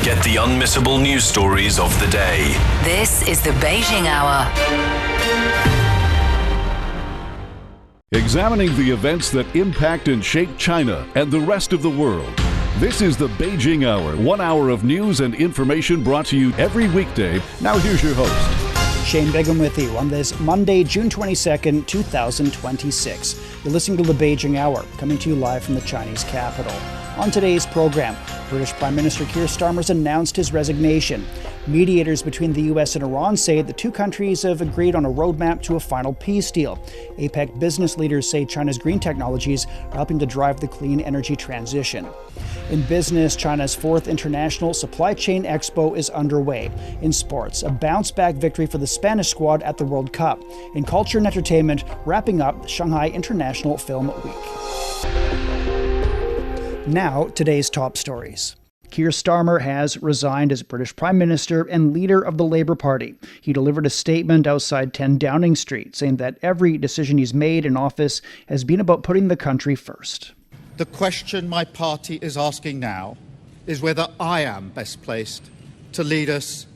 Get the unmissable news stories of the day. This is the Beijing Hour. Examining the events that impact and shape China and the rest of the world. This is the Beijing Hour, 1 hour of news and information brought to you every weekday. Now here's your host. Shane Bigham with you on this Monday, June 22nd, 2026. You're listening to the Beijing Hour, coming to you live from the Chinese capital. On today's program, British Prime Minister Keir Starmer has announced his resignation. Mediators between the U.S. and Iran say the two countries have agreed on a roadmap to a final peace deal. APEC business leaders say China's green technologies are helping to drive the clean energy transition. In business, China's fourth international supply chain Expo is underway. In sports, a bounce-back victory for the Spanish squad at the World Cup. In culture and entertainment, wrapping up Shanghai International Film Week. Now, today's top stories. Keir Starmer has resigned as British Prime Minister and leader of the Labour Party. He delivered a statement outside 10 Downing Street, saying that every decision he's made in office has been about putting the country first. The question my party is asking now is whether I am best placed to lead us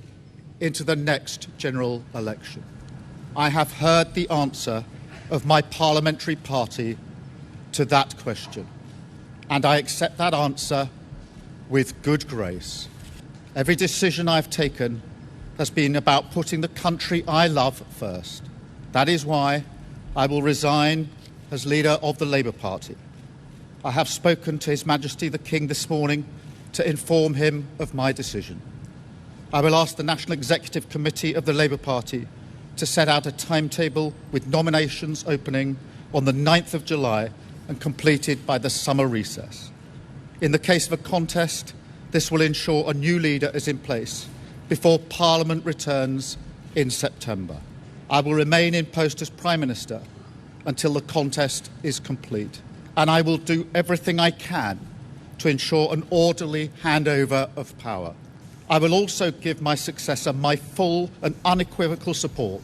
into the next general election. I have heard the answer of my parliamentary party to that question, and I accept that answer with good grace. Every decision I've taken has been about putting the country I love first. That is why I will resign as leader of the Labour Party. I have spoken to His Majesty the King this morning to inform him of my decision. I will ask the National Executive Committee of the Labour Party to set out a timetable with nominations opening on the 9th of July and completed by the summer recess. In the case of a contest, this will ensure a new leader is in place before Parliament returns in September. I will remain in post as Prime Minister until the contest is complete, and I will do everything I can to ensure an orderly handover of power. I will also give my successor my full and unequivocal support.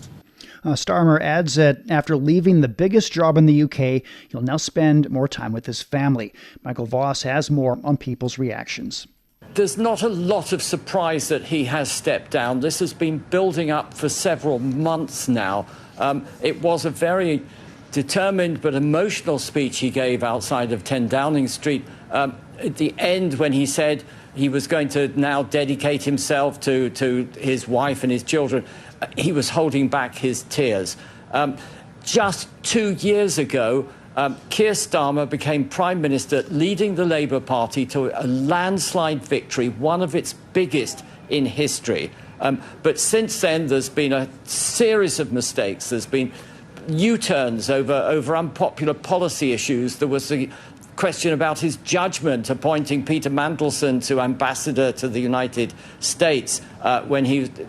Starmer adds that after leaving the biggest job in the UK, he'll now spend more time with his family. Michael Voss has more on people's reactions. There's not a lot of surprise that he has stepped down. This has been building up for several months now. It was a very determined but emotional speech he gave outside of 10 Downing Street at the end, when he said he was going to now dedicate himself to his wife and his children. He was holding back his tears. Just 2 years ago, Keir Starmer became Prime Minister, leading the Labour Party to a landslide victory, one of its biggest in history. But since then, there's been a series of mistakes. There's been U-turns over unpopular policy issues. There was the question about his judgment appointing Peter Mandelson to ambassador to the United States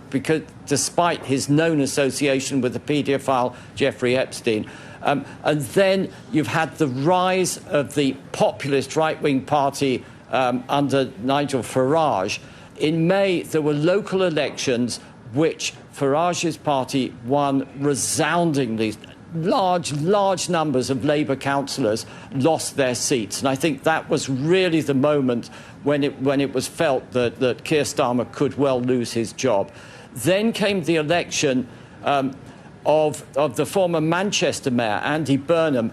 because despite his known association with the paedophile Jeffrey Epstein. And then you've had the rise of the populist right-wing party under Nigel Farage. In May, there were local elections which Farage's party won resoundingly. Large numbers of Labour councillors lost their seats. And I think that was really the moment when it was felt that Keir Starmer could well lose his job. Then came the election of the former Manchester mayor, Andy Burnham,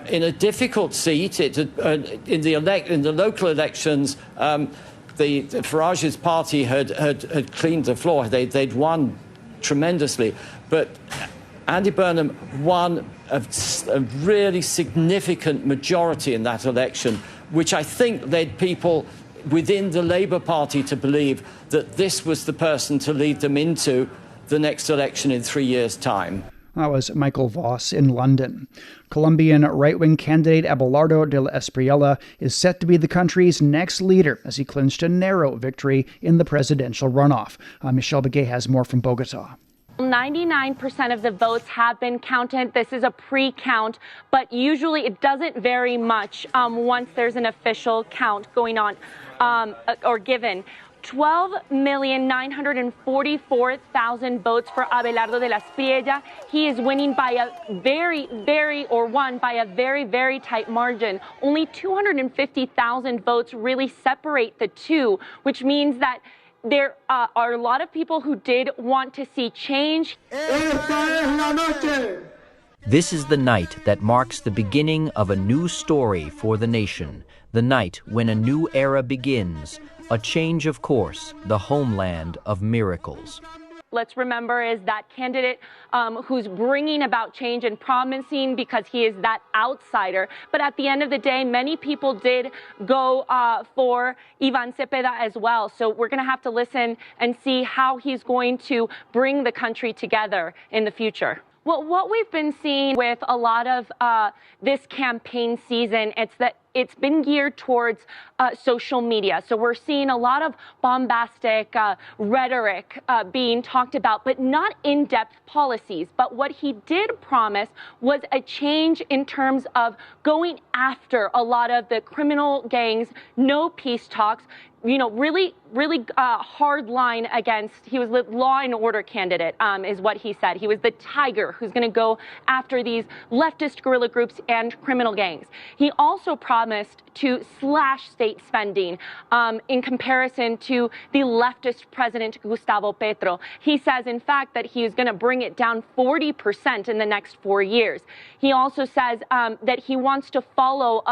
in a difficult seat. In the local elections, the Farage's party had cleaned the floor. They'd won tremendously. But Andy Burnham won a really significant majority in that election, which I think led people within the Labour Party to believe that this was the person to lead them into the next election in 3 years' time. That was Michael Voss in London. Colombian right-wing candidate Abelardo de la Espriella is set to be the country's next leader as he clinched a narrow victory in the presidential runoff. Michelle Begay has more from Bogota. 99% of the votes have been counted. This is a pre-count, but usually it doesn't vary much once there's an official count going on or given. 12,944,000 votes for Abelardo de la Espriella. He is winning by a won by a very tight margin. Only 250,000 votes really separate the two, which means that there are a lot of people who did want to see change. This is the night that marks the beginning of a new story for the nation, the night when a new era begins, a change of course, the homeland of miracles. Let's remember is that candidate who's bringing about change and promising because he is that outsider. But at the end of the day, many people did go for Ivan Cepeda as well. So we're going to have to listen and see how he's going to bring the country together in the future. Well, what we've been seeing with a lot of this campaign season, it's been geared towards social media. So we're seeing a lot of bombastic rhetoric being talked about, but not in-depth policies. But what he did promise was a change in terms of going after a lot of the criminal gangs, no peace talks, really hard line against, he was the law and order candidate, is what he said. He was the tiger who's going to go after these leftist guerrilla groups and criminal gangs. He also promised to slash state spending in comparison to the leftist president, Gustavo Petro. He says, in fact, that he is going to bring it down 40% in the next 4 years. He also says that he wants to follow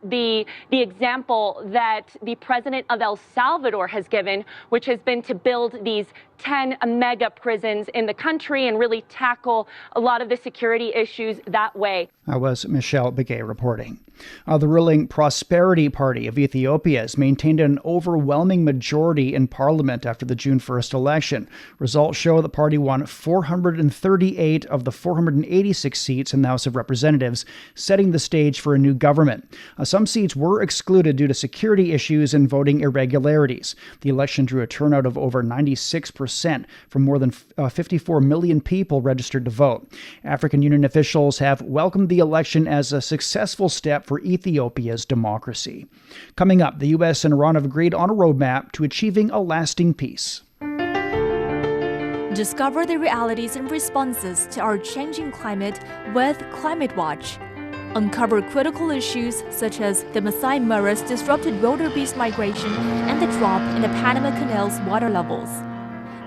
the example that the president of El Salvador has given, which has been to build these 10 mega prisons in the country and really tackle a lot of the security issues that way. That was Michelle Begay reporting. The ruling Prosperity Party of Ethiopia has maintained an overwhelming majority in parliament after the June 1st election. Results show the party won 438 of the 486 seats in the House of Representatives, setting the stage for a new government. Some seats were excluded due to security issues and voting irregularities. The election drew a turnout of over 96% from more than 54 million people registered to vote. African Union officials have welcomed the election as a successful step for Ethiopia's democracy. Coming up, the U.S. and Iran have agreed on a roadmap to achieving a lasting peace. Discover the realities and responses to our changing climate with Climate Watch. Uncover critical issues such as the Masai Mara's disrupted wildebeest migration and the drop in the Panama Canal's water levels.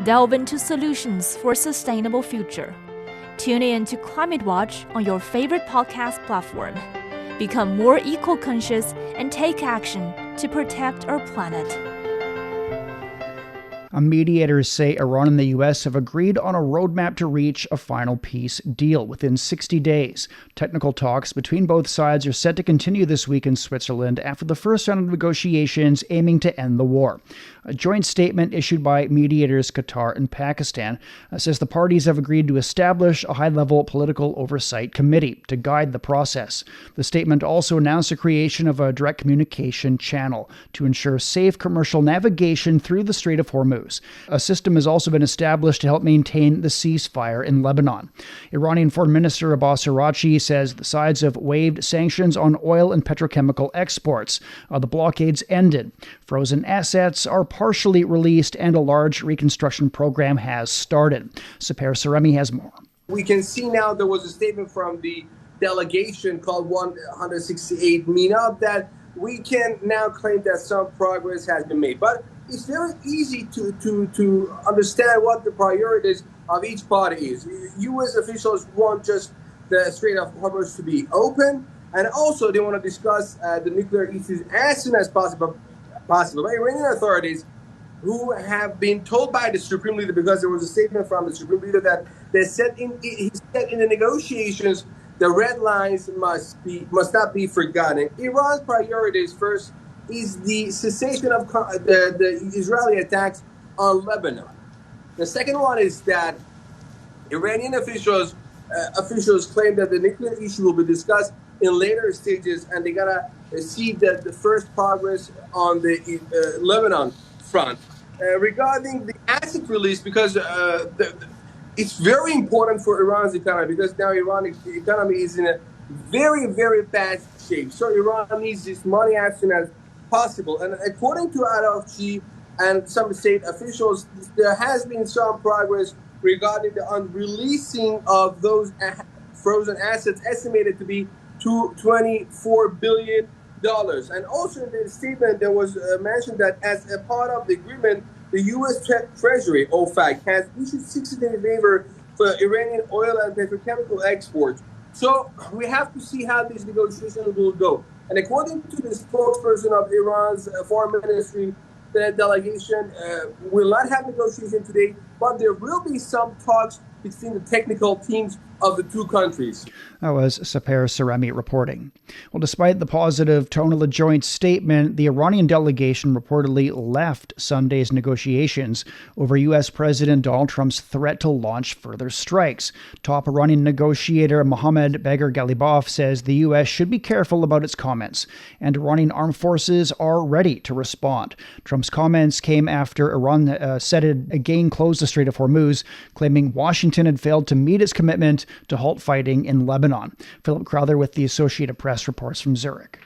Delve into solutions for a sustainable future. Tune in to Climate Watch on your favorite podcast platform. Become more eco-conscious and take action to protect our planet. Mediators say Iran and the U.S. have agreed on a roadmap to reach a final peace deal within 60 days. Technical talks between both sides are set to continue this week in Switzerland after the first round of negotiations aiming to end the war. A joint statement issued by mediators Qatar and Pakistan says the parties have agreed to establish a high-level political oversight committee to guide the process. The statement also announced the creation of a direct communication channel to ensure safe commercial navigation through the Strait of Hormuz. A system has also been established to help maintain the ceasefire in Lebanon. Iranian Foreign Minister Abbas Araghchi says the sides have waived sanctions on oil and petrochemical exports. The blockades ended. Frozen assets are partially released and a large reconstruction program has started. Saper Saremi has more. We can see now there was a statement from the delegation called 168 MENA that we can now claim that some progress has been made. But it's very easy to understand what the priorities of each party is. U.S. officials want just the Strait of Hormuz to be open, and also they want to discuss the nuclear issues as soon as possible. But Iranian authorities, who have been told by the Supreme Leader, because there was a statement from the Supreme Leader that he said in the negotiations, the red lines must not be forgotten. Iran's priorities first is the cessation of the Israeli attacks on Lebanon. The second one is that Iranian officials claim that the nuclear issue will be discussed in later stages, and they gotta see that the first progress on the Lebanon front. Regarding the asset release, because it's very important for Iran's economy, because now Iran's economy is in a very, very bad shape. So Iran needs this money as soon as possible. And according to Araghchi and some state officials, there has been some progress regarding the releasing of those frozen assets, estimated to be $24 billion. And also in the statement, there was mentioned that as a part of the agreement, the U.S. Treasury, OFAC, has issued 60-day waiver for Iranian oil and petrochemical exports. So we have to see how these negotiations will go. And according to the spokesperson of Iran's foreign ministry, the delegation will not have negotiations today, but there will be some talks between the technical teams of the two countries. That was Saper Saremi reporting. Well, despite the positive tone of the joint statement, the Iranian delegation reportedly left Sunday's negotiations over U.S. President Donald Trump's threat to launch further strikes. Top Iranian negotiator Mohammad Bagher Ghalibaf says the U.S. should be careful about its comments, and Iranian armed forces are ready to respond. Trump's comments came after Iran said it again closed the Strait of Hormuz, claiming Washington had failed to meet its commitment to halt fighting in Lebanon. Philip Crowther with the Associated Press reports from Zurich.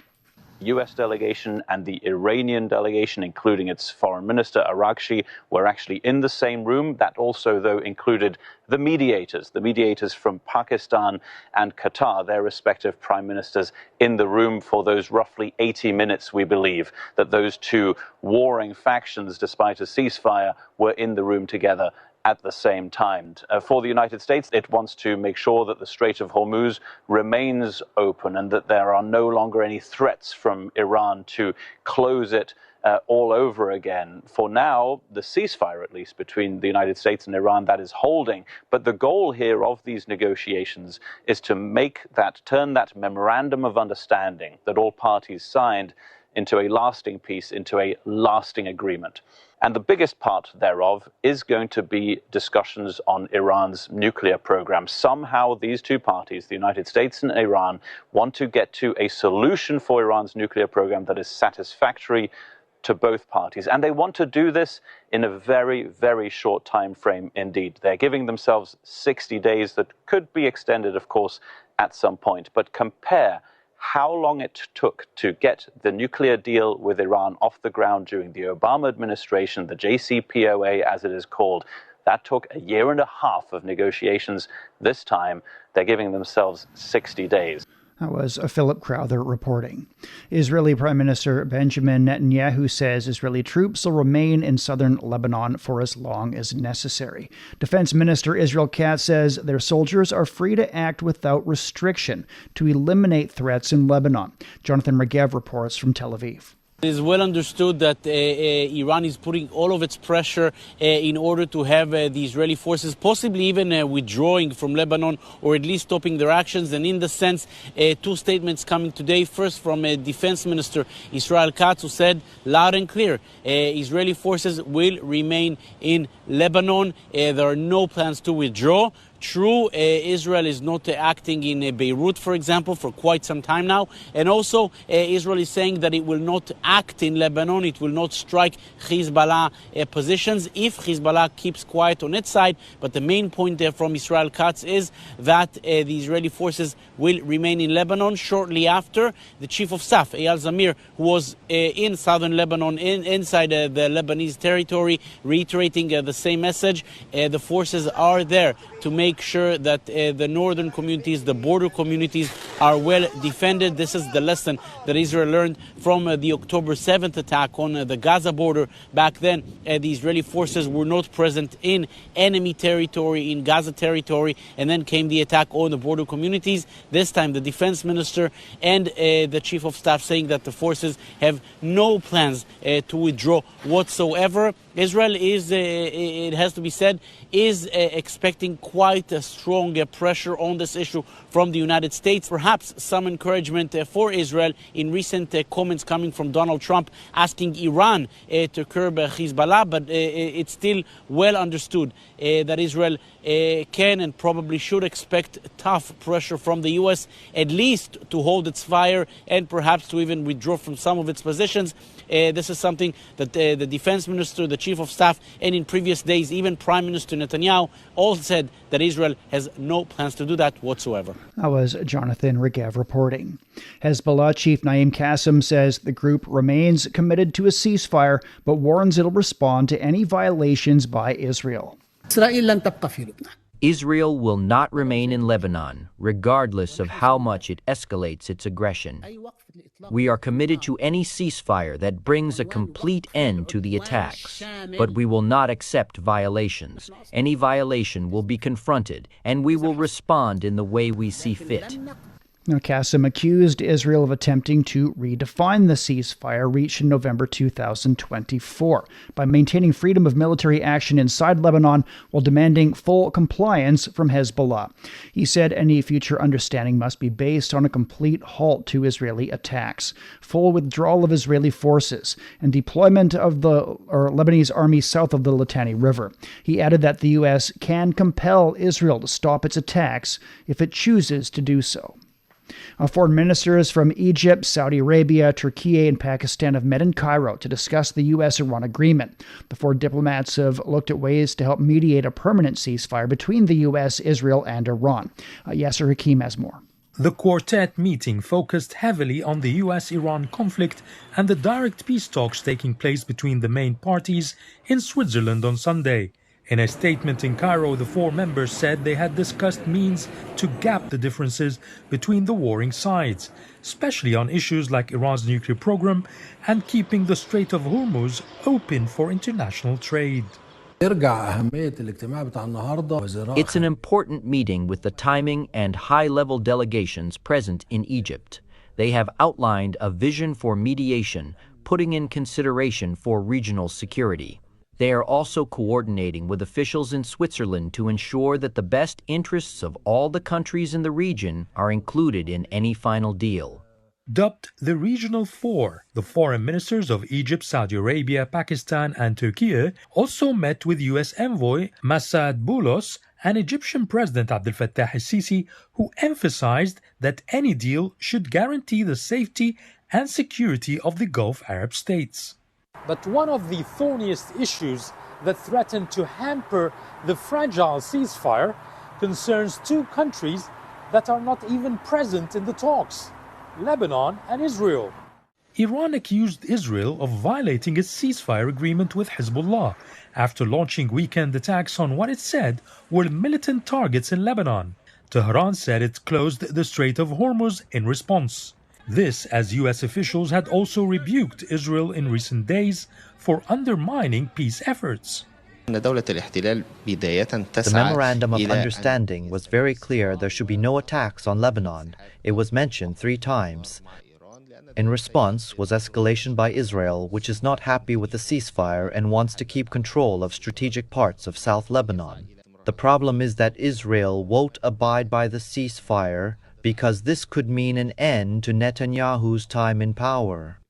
U.S. delegation and the Iranian delegation, including its foreign minister, Araghchi, were actually in the same room. That also, though, included the mediators from Pakistan and Qatar, their respective prime ministers, in the room for those roughly 80 minutes, we believe, that those two warring factions, despite a ceasefire, were in the room together at the same time. For the United States, it wants to make sure that the Strait of Hormuz remains open and that there are no longer any threats from Iran to close it all over again. For now, the ceasefire, at least, between the United States and Iran, that is holding. But the goal here of these negotiations is to turn that memorandum of understanding that all parties signed into a lasting peace, into a lasting agreement. And the biggest part thereof is going to be discussions on Iran's nuclear program. Somehow these two parties, the United States and Iran, want to get to a solution for Iran's nuclear program that is satisfactory to both parties. And they want to do this in a very, very short time frame indeed. They're giving themselves 60 days that could be extended, of course, at some point. But compare how long it took to get the nuclear deal with Iran off the ground during the Obama administration, the JCPOA as it is called. That took a year and a half of negotiations. This time, they're giving themselves 60 days. That was Philip Crowther reporting. Israeli Prime Minister Benjamin Netanyahu says Israeli troops will remain in southern Lebanon for as long as necessary. Defense Minister Israel Katz says their soldiers are free to act without restriction to eliminate threats in Lebanon. Jonathan Regev reports from Tel Aviv. It is well understood that Iran is putting all of its pressure in order to have the Israeli forces possibly even withdrawing from Lebanon or at least stopping their actions. And in the sense, two statements coming today. First from Defense Minister Israel Katz, who said loud and clear, Israeli forces will remain in Lebanon. There are no plans to withdraw. True, Israel is not acting in Beirut, for example, for quite some time now. And also, Israel is saying that it will not act in Lebanon. It will not strike Hezbollah positions if Hezbollah keeps quiet on its side. But the main point there from Israel Katz is that the Israeli forces will remain in Lebanon. Shortly after, the chief of staff, Eyal Zamir, who was in southern Lebanon, inside the Lebanese territory, reiterating the same message. The forces are there to make sure that the northern communities, the border communities, are well defended. This is the lesson that Israel learned from the October 7th attack on the Gaza border. Back then, the Israeli forces were not present in enemy territory, in Gaza territory, and then came the attack on the border communities. This time, the defense minister and the chief of staff saying that the forces have no plans to withdraw whatsoever. Israel is, it has to be said, is expecting quite a strong pressure on this issue from the United States. Perhaps some encouragement for Israel in recent comments coming from Donald Trump asking Iran to curb Hezbollah, but it's still well understood that Israel can and probably should expect tough pressure from the U.S., at least to hold its fire and perhaps to even withdraw from some of its positions. This is something that the defense minister, the chief of staff, and in previous days, even Prime Minister Netanyahu all said that Israel has no plans to do that whatsoever. That was Jonathan Regev reporting. Hezbollah chief Naim Qassem says the group remains committed to a ceasefire, but warns it'll respond to any violations by Israel. Israel will not remain in Lebanon, regardless of how much it escalates its aggression. We are committed to any ceasefire that brings a complete end to the attacks, but we will not accept violations. Any violation will be confronted, and we will respond in the way we see fit. Now, Qasem accused Israel of attempting to redefine the ceasefire reached in November 2024 by maintaining freedom of military action inside Lebanon while demanding full compliance from Hezbollah. He said any future understanding must be based on a complete halt to Israeli attacks, full withdrawal of Israeli forces, and deployment of the Lebanese army south of the Litani River. He added that the U.S. can compel Israel to stop its attacks if it chooses to do so. Foreign ministers from Egypt, Saudi Arabia, Turkey, and Pakistan have met in Cairo to discuss the U.S.-Iran agreement. The four diplomats have looked at ways to help mediate a permanent ceasefire between the U.S., Israel, and Iran. Yasser Hakim has more. The quartet meeting focused heavily on the U.S.-Iran conflict and the direct peace talks taking place between the main parties in Switzerland on Sunday. In a statement in Cairo, the four members said they had discussed means to gap the differences between the warring sides, especially on issues like Iran's nuclear program and keeping the Strait of Hormuz open for international trade. It's an important meeting with the timing and high-level delegations present in Egypt. They have outlined a vision for mediation, putting in consideration for regional security. They are also coordinating with officials in Switzerland to ensure that the best interests of all the countries in the region are included in any final deal. Dubbed the Regional Four, the foreign ministers of Egypt, Saudi Arabia, Pakistan, and Turkey also met with U.S. envoy Massad Boulos and Egyptian President Abdel Fattah el-Sisi, who emphasized that any deal should guarantee the safety and security of the Gulf Arab states. But one of the thorniest issues that threaten to hamper the fragile ceasefire concerns two countries that are not even present in the talks, Lebanon and Israel. Iran accused Israel of violating its ceasefire agreement with Hezbollah after launching weekend attacks on what it said were militant targets in Lebanon. Tehran said it closed the Strait of Hormuz in response. This, as U.S. officials had also rebuked Israel in recent days for undermining peace efforts. The memorandum of understanding was very clear there should be no attacks on Lebanon. It was mentioned 3 times. In response was escalation by Israel, which is not happy with the ceasefire and wants to keep control of strategic parts of South Lebanon. The problem is that Israel won't abide by the ceasefire because this could mean an end to Netanyahu's time in power.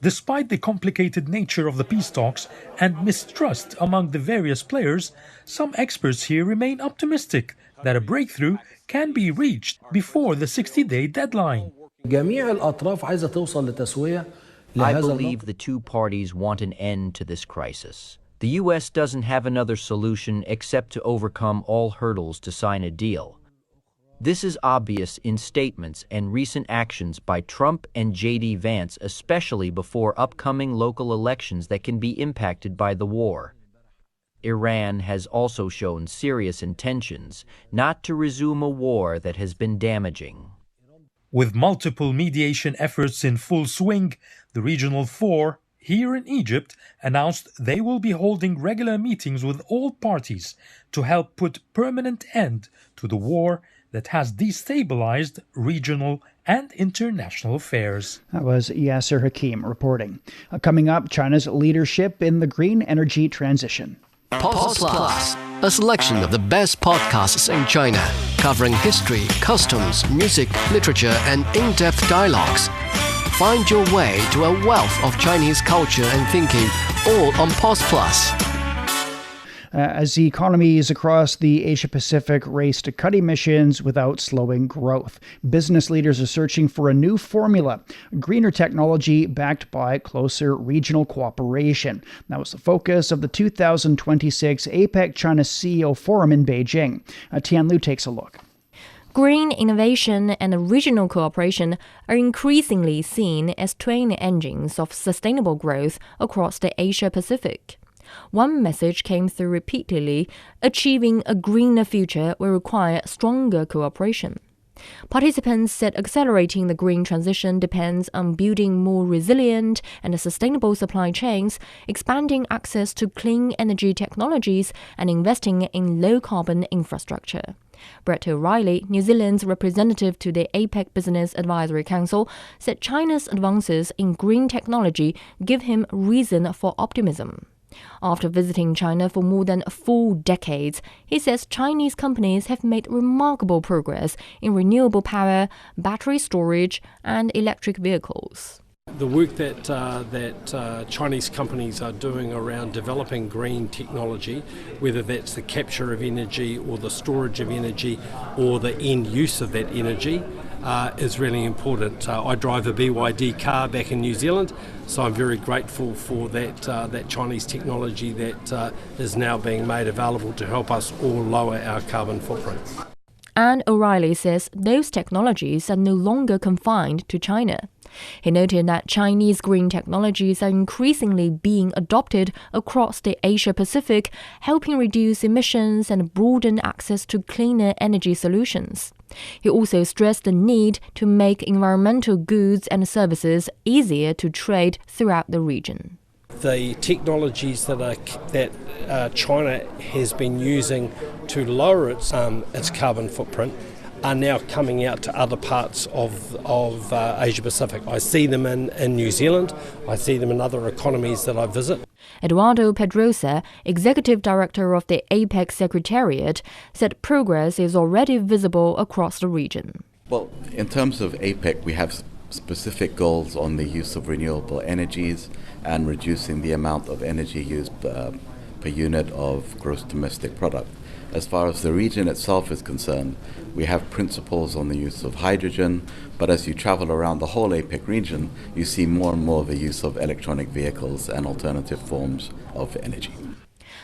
Despite the complicated nature of the peace talks and mistrust among the various players, some experts here remain optimistic that a breakthrough can be reached before the 60-day deadline. I believe the two parties want an end to this crisis. The U.S. doesn't have another solution except to overcome all hurdles to sign a deal. This is obvious in statements and recent actions by Trump and J.D. Vance, especially before upcoming local elections that can be impacted by the war. Iran has also shown serious intentions not to resume a war that has been damaging. With multiple mediation efforts in full swing, the Regional Four here in Egypt announced they will be holding regular meetings with all parties to help put permanent end to the war that has destabilized regional and international affairs. That was Yasser Hakim reporting. Coming up, China's leadership in the green energy transition. Pause Plus, a selection of the best podcasts in China, covering history, customs, music, literature, and in-depth dialogues. Find your way to a wealth of Chinese culture and thinking, all on Pause Plus. As the economies across the Asia-Pacific race to cut emissions without slowing growth, business leaders are searching for a new formula, greener technology backed by closer regional cooperation. That was the focus of the 2026 APEC China CEO Forum in Beijing. Tian Lu takes a look. Green innovation and regional cooperation are increasingly seen as twin engines of sustainable growth across the Asia-Pacific. One message came through repeatedly: achieving a greener future will require stronger cooperation. Participants said accelerating the green transition depends on building more resilient and sustainable supply chains, expanding access to clean energy technologies, and investing in low-carbon infrastructure. Brett O'Reilly, New Zealand's representative to the APEC Business Advisory Council, said China's advances in green technology give him reason for optimism. After visiting China for more than 4 decades, he says Chinese companies have made remarkable progress in renewable power, battery storage, and electric vehicles. The work that Chinese companies are doing around developing green technology, whether that's the capture of energy or the storage of energy or the end use of that energy, is really important. I drive a BYD car back in New Zealand, so I'm very grateful for that Chinese technology that is now being made available to help us all lower our carbon footprint. And O'Reilly says those technologies are no longer confined to China. He noted that Chinese green technologies are increasingly being adopted across the Asia-Pacific, helping reduce emissions and broaden access to cleaner energy solutions. He also stressed the need to make environmental goods and services easier to trade throughout the region. The technologies that China has been using to lower its carbon footprint are now coming out to other parts of Asia Pacific. I see them in New Zealand. I see them in other economies that I visit. Eduardo Pedrosa, Executive Director of the APEC Secretariat, said progress is already visible across the region. Well, in terms of APEC, we have specific goals on the use of renewable energies and reducing the amount of energy used per unit of gross domestic product. As far as the region itself is concerned, we have principles on the use of hydrogen, but as you travel around the whole APEC region, you see more and more the use of electronic vehicles and alternative forms of energy.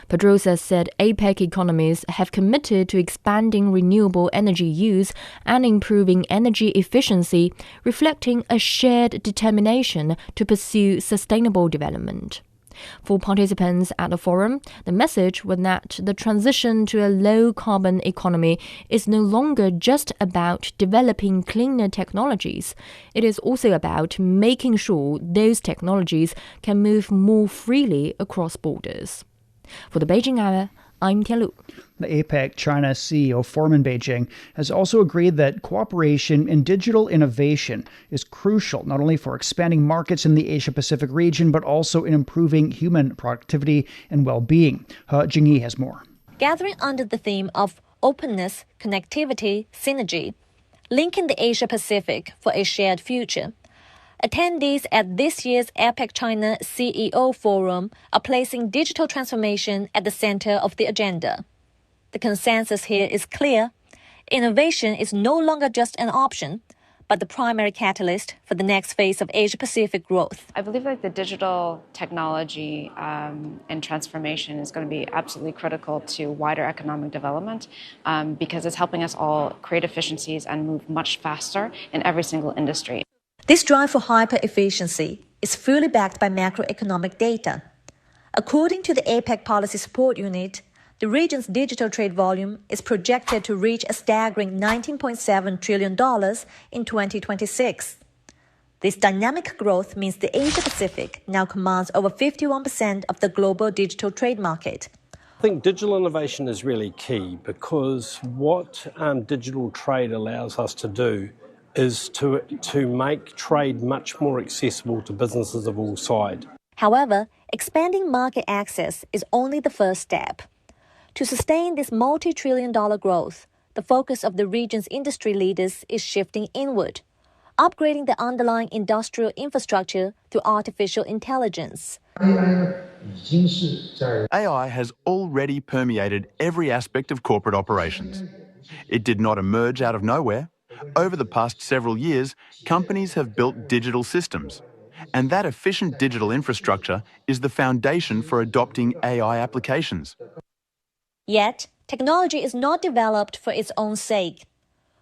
Pedrosa said APEC economies have committed to expanding renewable energy use and improving energy efficiency, reflecting a shared determination to pursue sustainable development. For participants at the forum, the message was that the transition to a low-carbon economy is no longer just about developing cleaner technologies. It is also about making sure those technologies can move more freely across borders. For the Beijing Hour, I'm Tianlu. The APEC China CEO Forum in Beijing has also agreed that cooperation in digital innovation is crucial not only for expanding markets in the Asia-Pacific region, but also in improving human productivity and well-being. Jingyi has more. Gathering under the theme of openness, connectivity, synergy, linking the Asia-Pacific for a shared future. Attendees at this year's APEC China CEO Forum are placing digital transformation at the center of the agenda. The consensus here is clear. Innovation is no longer just an option, but the primary catalyst for the next phase of Asia-Pacific growth. I believe that the digital technology and transformation is going to be absolutely critical to wider economic development because it's helping us all create efficiencies and move much faster in every single industry. This drive for hyper-efficiency is fully backed by macroeconomic data. According to the APEC Policy Support Unit, the region's digital trade volume is projected to reach a staggering $19.7 trillion in 2026. This dynamic growth means the Asia-Pacific now commands over 51% of the global digital trade market. I think digital innovation is really key because what digital trade allows us to do is to make trade much more accessible to businesses of all sides. However, expanding market access is only the first step. To sustain this multi-trillion-dollar growth, the focus of the region's industry leaders is shifting inward, upgrading the underlying industrial infrastructure through artificial intelligence. AI has already permeated every aspect of corporate operations. It did not emerge out of nowhere. Over the past several years, companies have built digital systems, and that efficient digital infrastructure is the foundation for adopting AI applications. Yet, technology is not developed for its own sake.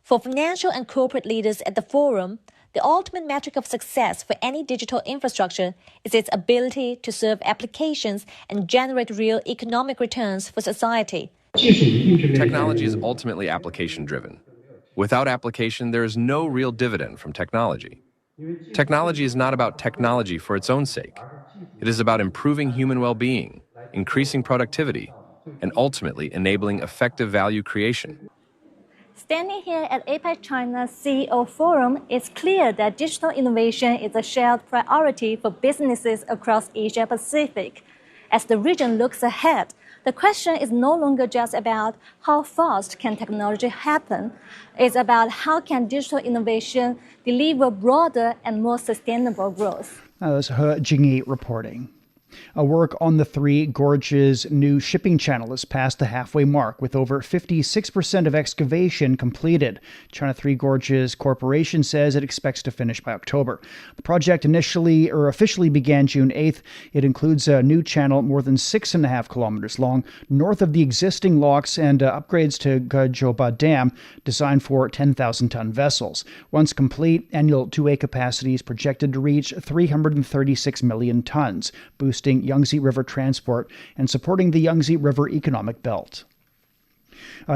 For financial and corporate leaders at the forum, The ultimate metric of success for any digital infrastructure is its ability to serve applications and generate real economic returns for society. Technology is ultimately application-driven. Without application, there is no real dividend from technology. Technology is not about technology for its own sake. It is about improving human well-being, increasing productivity, and ultimately enabling effective value creation. Standing here at APEC China CEO Forum, it's clear that digital innovation is a shared priority for businesses across Asia Pacific. As the region looks ahead, the question is no longer just about how fast can technology happen. It's about how can digital innovation deliver broader and more sustainable growth. That was He Jingyi reporting. Work on the Three Gorges new shipping channel has passed the halfway mark, with over 56% of excavation completed. China Three Gorges Corporation says it expects to finish by October. The project officially began June 8th. It includes a new channel more than 6.5 kilometers long north of the existing locks and upgrades to Gajoba Dam designed for 10,000-ton vessels. Once complete, annual two-way capacity is projected to reach 336 million tons, boosting Yangtze River transport and supporting the Yangtze River economic belt.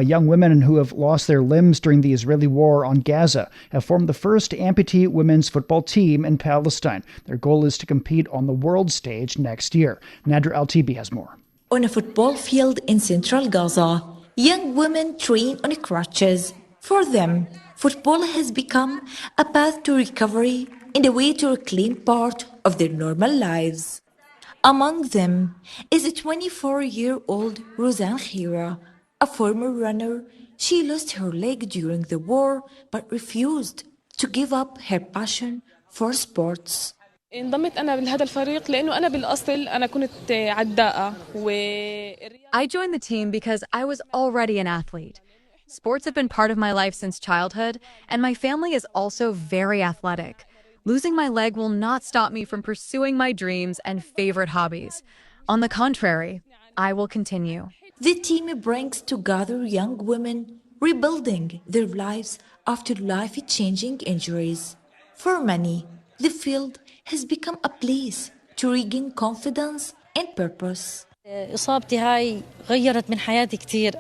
Young women who have lost their limbs during the Israeli war on Gaza have formed the first amputee women's football team in Palestine. Their goal is to compete on the world stage next year. Nadra Al-Tibi has more. On a football field in central Gaza, young women train on crutches. For them, football has become a path to recovery and a way to reclaim part of their normal lives. Among them is a 24-year-old Rosanne Khira, a former runner. She lost her leg during the war but refused to give up her passion for sports. انضمت أنا لهذا الفريق لأنه أنا بالأصل أنا كنت عداءة. I joined the team because I was already an athlete. Sports have been part of my life since childhood, and my family is also very athletic. Losing my leg will not stop me from pursuing my dreams and favorite hobbies. On the contrary, I will continue. The team brings together young women rebuilding their lives after life-changing injuries. For many, the field has become a place to regain confidence and purpose.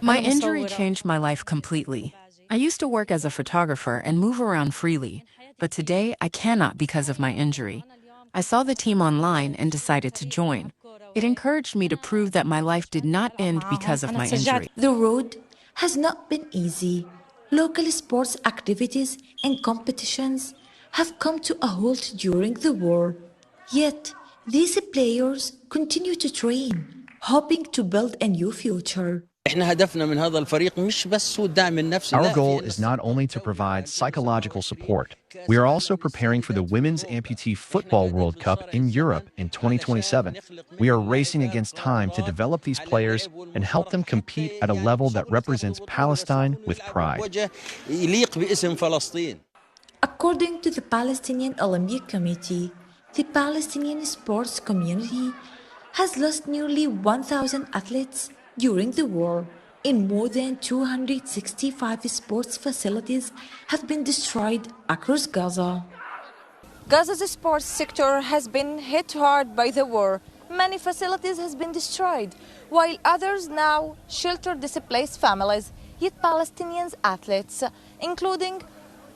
My injury changed my life completely. I used to work as a photographer and move around freely. But today, I cannot because of my injury. I saw the team online and decided to join. It encouraged me to prove that my life did not end because of my injury. The road has not been easy. Local sports activities and competitions have come to a halt during the war. Yet, these players continue to train, hoping to build a new future. Our goal is not only to provide psychological support, we are also preparing for the Women's Amputee Football World Cup in Europe in 2027. We are racing against time to develop these players and help them compete at a level that represents Palestine with pride. According to the Palestinian Olympic Committee, the Palestinian sports community has lost nearly 1,000 athletes during the war, and more than 265 sports facilities have been destroyed across Gaza. Gaza's sports sector has been hit hard by the war. Many facilities have been destroyed, while others now shelter displaced families. Yet Palestinian athletes, including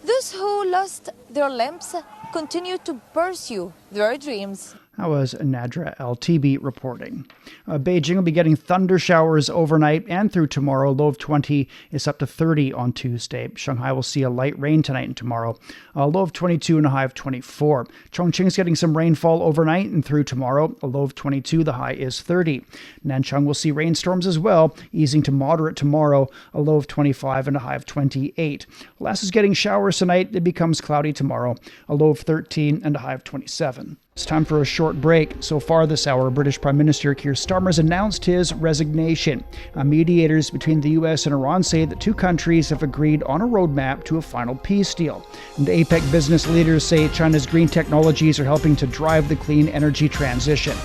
those who lost their limbs, continue to pursue their dreams. That was Nadra Al-Tibi reporting. Beijing will be getting thunder showers overnight and through tomorrow. Low of 20 is up to 30 on Tuesday. Shanghai will see a light rain tonight and tomorrow. A low of 22 and a high of 24. Chongqing's getting some rainfall overnight and through tomorrow. A low of 22, the high is 30. Nanchang will see rainstorms as well, easing to moderate tomorrow. A low of 25 and a high of 28. Lhasa is getting showers tonight. It becomes cloudy tomorrow. A low of 13 and a high of 27. It's time for a short break. So far this hour, British Prime Minister Keir Starmer has announced his resignation. Mediators between the U.S. and Iran say the two countries have agreed on a roadmap to a final peace deal. And APEC business leaders say China's green technologies are helping to drive the clean energy transition.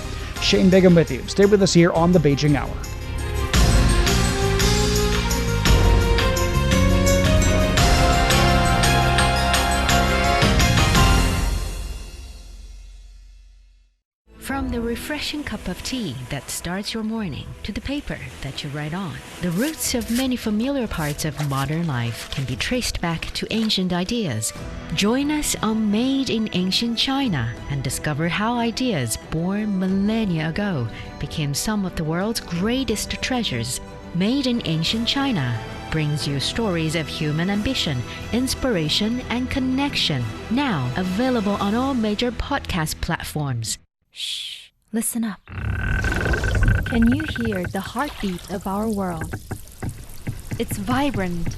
Shane Begum with you. Stay with us here on the Beijing Hour. refreshing cup of tea that starts your morning to the paper that you write on. The roots of many familiar parts of modern life can be traced back to ancient ideas. Join us on Made in Ancient China and discover how ideas born millennia ago became some of the world's greatest treasures. Made in Ancient China brings you stories of human ambition, inspiration, and connection. Now available on all major podcast platforms. Shh, listen up. Can you hear the heartbeat of our world? It's vibrant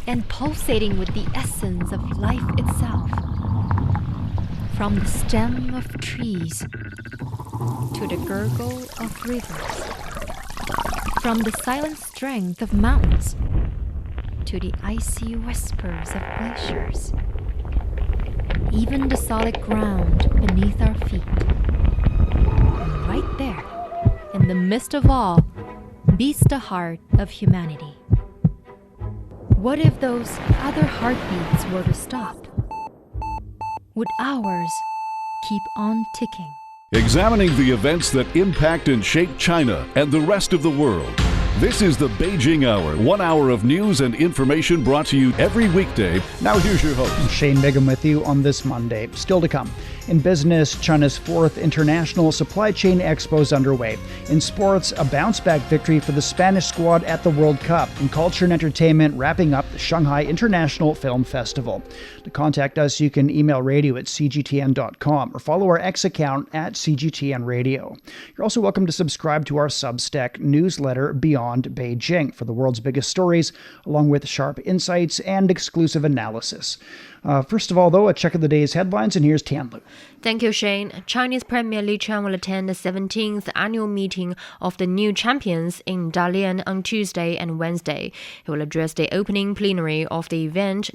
and pulsating with the essence of life itself. From the stem of trees to the gurgle of rivers. From the silent strength of mountains to the icy whispers of glaciers. Even the solid ground beneath our feet. And right there, in the midst of all, beats the heart of humanity. What if those other heartbeats were to stop? Would ours keep on ticking? Examining the events that impact and shape China and the rest of the world. This is the Beijing Hour, 1 hour of news and information brought to you every weekday. Now here's your host. Shane Bigham with you on this Monday. Still to come. In business, China's 4th International Supply Chain Expo is underway. In sports, a bounce-back victory for the Spanish squad at the World Cup. In culture and entertainment, wrapping up the Shanghai International Film Festival. To contact us, you can email radio@cgtn.com or follow our X account at CGTN Radio. You're also welcome to subscribe to our Substack newsletter, Beyond Beijing, for the world's biggest stories, along with sharp insights and exclusive analysis. First of all, though, a check of the day's headlines, and here's Tianlu. Thank you, Shane. Chinese Premier Li Qiang will attend the 17th annual meeting of the new champions in Dalian on Tuesday and Wednesday. He will address the opening plenary of the event,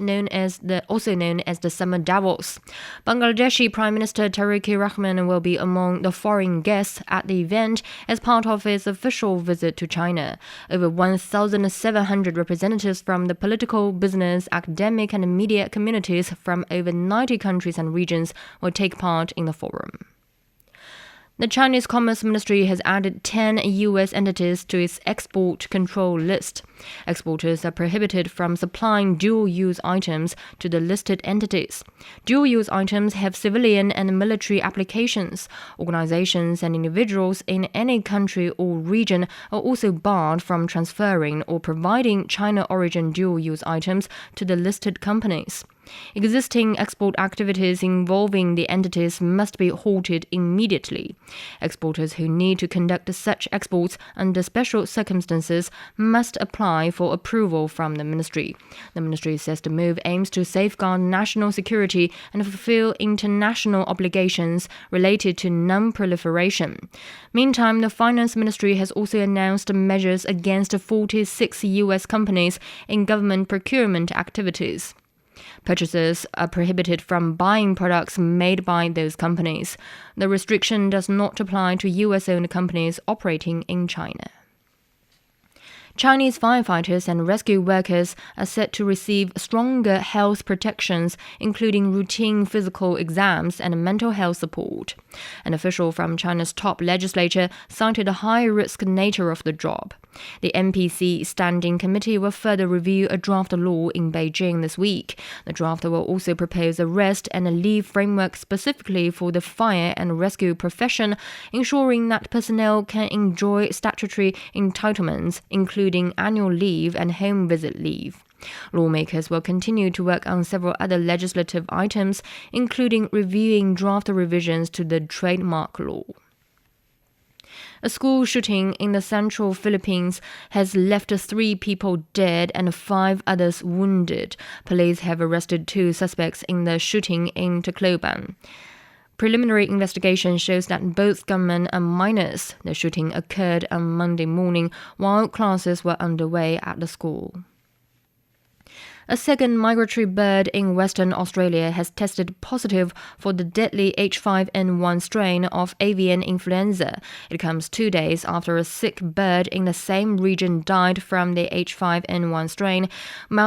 also known as the Summer Davos. Bangladeshi Prime Minister Tariq Rahman will be among the foreign guests at the event as part of his official visit to China. Over 1,700 representatives from the political, business, academic, and media communities from over 90 countries and regions will take part in the forum. The Chinese Commerce Ministry has added 10 U.S. entities to its export control list. Exporters are prohibited from supplying dual-use items to the listed entities. Dual-use items have civilian and military applications. Organizations and individuals in any country or region are also barred from transferring or providing China-origin dual-use items to the listed companies. Existing export activities involving the entities must be halted immediately. Exporters who need to conduct such exports under special circumstances must apply for approval from the ministry. The ministry says the move aims to safeguard national security and fulfill international obligations related to non-proliferation. Meantime, the Finance Ministry has also announced measures against 46 U.S. companies in government procurement activities. Purchasers are prohibited from buying products made by those companies. The restriction does not apply to U.S.-owned companies operating in China. Chinese firefighters and rescue workers are set to receive stronger health protections, including routine physical exams and mental health support. An official from China's top legislature cited the high-risk nature of the job. The NPC Standing Committee will further review a draft law in Beijing this week. The draft will also propose a rest and a leave framework specifically for the fire and rescue profession, ensuring that personnel can enjoy statutory entitlements, including annual leave and home visit leave. Lawmakers will continue to work on several other legislative items, including reviewing draft revisions to the trademark law. A school shooting in the central Philippines has left 3 people dead and 5 others wounded. Police have arrested 2 suspects in the shooting in Tacloban. Preliminary investigation shows that both gunmen are minors. The shooting occurred on Monday morning while classes were underway at the school. A second migratory bird in Western Australia has tested positive for the deadly H5N1 strain of avian influenza. It comes 2 days after a sick bird in the same region died from the H5N1 strain,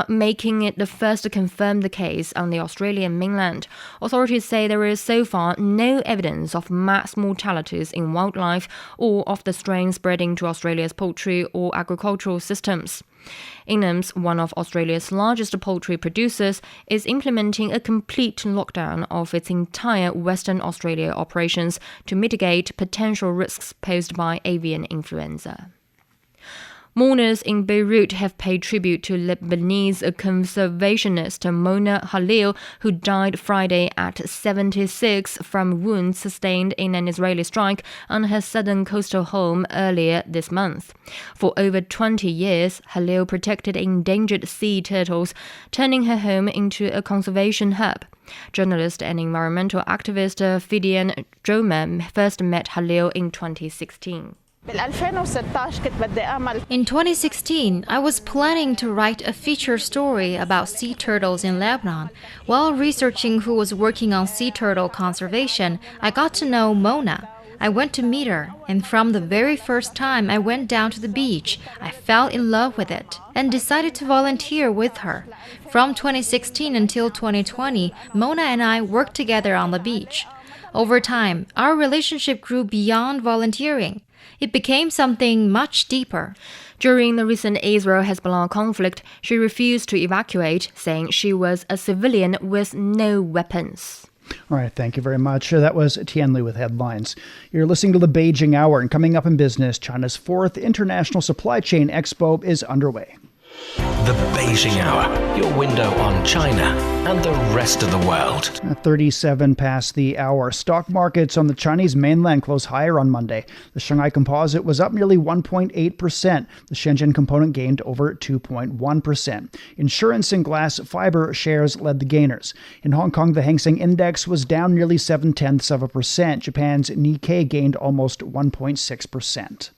making it the first to confirm the case on the Australian mainland. Authorities say there is so far no evidence of mass mortalities in wildlife or of the strain spreading to Australia's poultry or agricultural systems. Inghams, one of Australia's largest poultry producers, is implementing a complete lockdown of its entire Western Australia operations to mitigate potential risks posed by avian influenza. Mourners in Beirut have paid tribute to Lebanese conservationist Mona Khalil, who died Friday at 76 from wounds sustained in an Israeli strike on her southern coastal home earlier this month. For over 20 years, Khalil protected endangered sea turtles, turning her home into a conservation hub. Journalist and environmental activist Fidian Joma first met Khalil in 2016. In 2016, I was planning to write a feature story about sea turtles in Lebanon. While researching who was working on sea turtle conservation, I got to know Mona. I went to meet her, and from the very first time I went down to the beach, I fell in love with it and decided to volunteer with her. From 2016 until 2020, Mona and I worked together on the beach. Over time, our relationship grew beyond volunteering. It became something much deeper. During the recent Israel-Hezbollah conflict, she refused to evacuate, saying she was a civilian with no weapons. All right, thank you very much. That was Tian Liu with headlines. You're listening to the Beijing Hour, and coming up in business, China's 4th International Supply Chain Expo is underway. The Beijing Hour, your window on China and the rest of the world. 37 past the hour. Stock markets on the Chinese mainland closed higher on Monday. The Shanghai Composite was up nearly 1.8%. The Shenzhen Component gained over 2.1%. Insurance and glass fiber shares led the gainers. In Hong Kong, the Hang Seng Index was down nearly 0.7%. Japan's Nikkei gained almost 1.6%.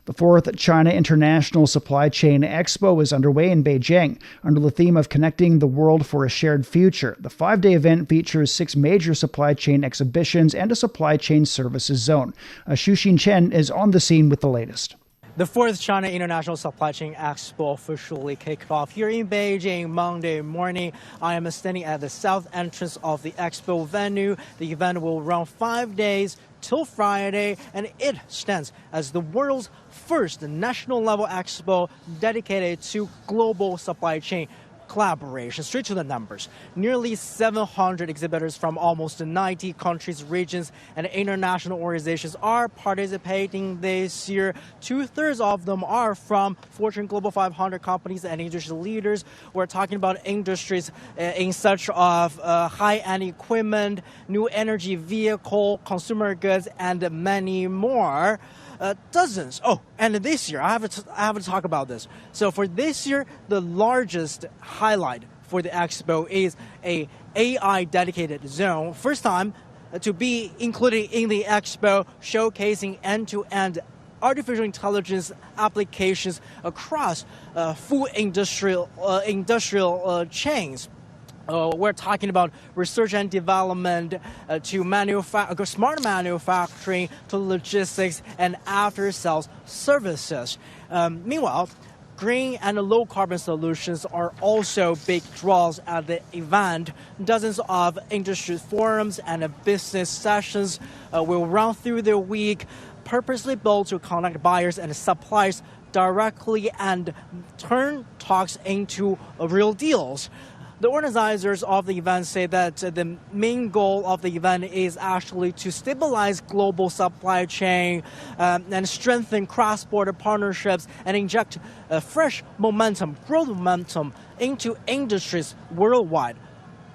The 4th China International Supply Chain Expo is underway in Beijing under the theme of Connecting the World for a Shared Future. The 5-day event features 6 major supply chain exhibitions and a supply chain services zone. Shuxin Chen is on the scene with the latest. The 4th China International Supply Chain Expo officially kicked off here in Beijing Monday morning. I am standing at the south entrance of the Expo venue. The event will run 5 days till Friday, and it stands as the world's first national-level expo dedicated to global supply chain collaboration. Straight to the numbers. Nearly 700 exhibitors from almost 90 countries, regions, and international organizations are participating this year. 2/3 of them are from Fortune Global 500 companies and industry leaders. We're talking about industries in such of high-end equipment, new energy vehicle, consumer goods, and many more. Dozens. Oh, and this year, I have to talk about this. So for this year, the largest highlight for the expo is a AI dedicated zone. First time to be included in the expo, showcasing end-to-end artificial intelligence applications across food industrial chains. We're talking about research and development to smart manufacturing to logistics and after-sales services. Meanwhile, green and low-carbon solutions are also big draws at the event. Dozens of industry forums and business sessions will run through the week, purposely built to connect buyers and suppliers directly and turn talks into real deals. The organizers of the event say that the main goal of the event is actually to stabilize global supply chain and strengthen cross-border partnerships and inject fresh momentum, growth momentum into industries worldwide.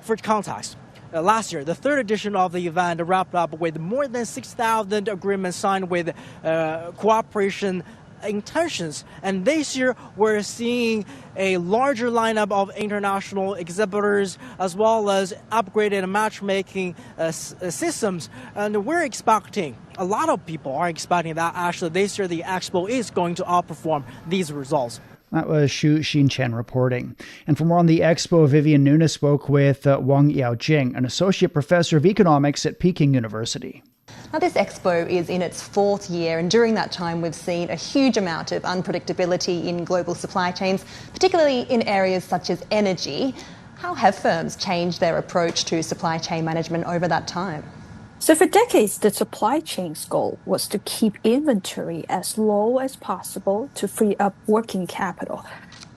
For context, last year, the 3rd edition of the event wrapped up with more than 6,000 agreements signed with cooperation intentions, and this year we're seeing a larger lineup of international exhibitors as well as upgraded matchmaking systems, and we're expecting, a lot of people are expecting that actually this year the expo is going to outperform these results. That was Xu Xinchen reporting. And for more on the Expo, Vivian Nunes spoke with Wang Yaojing, an associate professor of economics at Peking University. Now, this Expo is in its fourth year, and during that time we've seen a huge amount of unpredictability in global supply chains, particularly in areas such as energy. How have firms changed their approach to supply chain management over that time? So for decades, the supply chain's goal was to keep inventory as low as possible to free up working capital.